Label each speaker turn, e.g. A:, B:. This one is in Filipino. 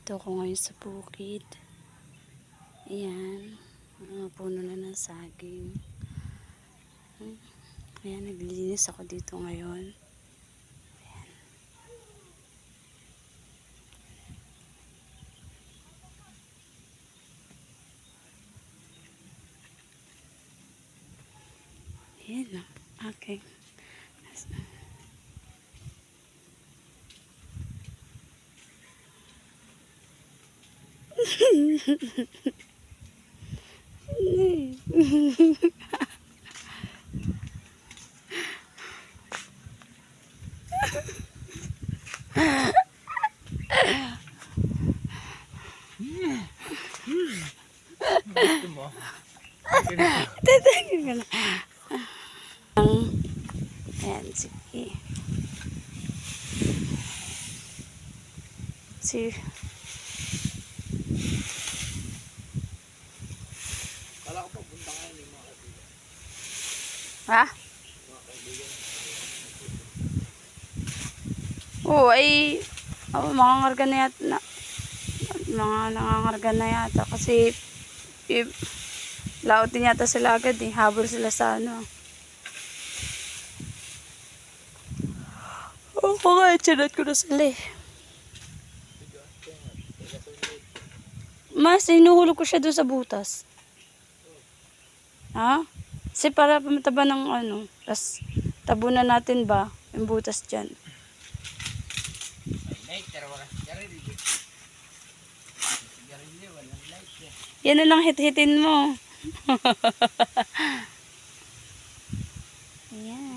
A: Dito ako ngayon sa bukid. Ayan. Mga puno na ng saging. Ayan, naglilinis ako dito ngayon. Ayan na. Okay.
B: Gusto mo?
A: Tatagin ka na. Ayan, sige. Si
B: Kala ko papunta kayo ng mga kaibigan.
A: ha?
B: Mga kaibigan.
A: Oo, ay mangangarga na yata mga nangangarga na yata kasi laot din yata sila agad eh. Habol sila sa ano. Oo nga, chinat ko na sila eh. Mas, inuhulog ko siya doon sa butas. Ha? Kasi para pamataba ng ano. Tapos, tabunan natin ba yung butas dyan.
B: May light, pero wala sigarilyo. Sigarilyo, walang light eh.
A: Yan na lang hit-hitin mo. Ayan.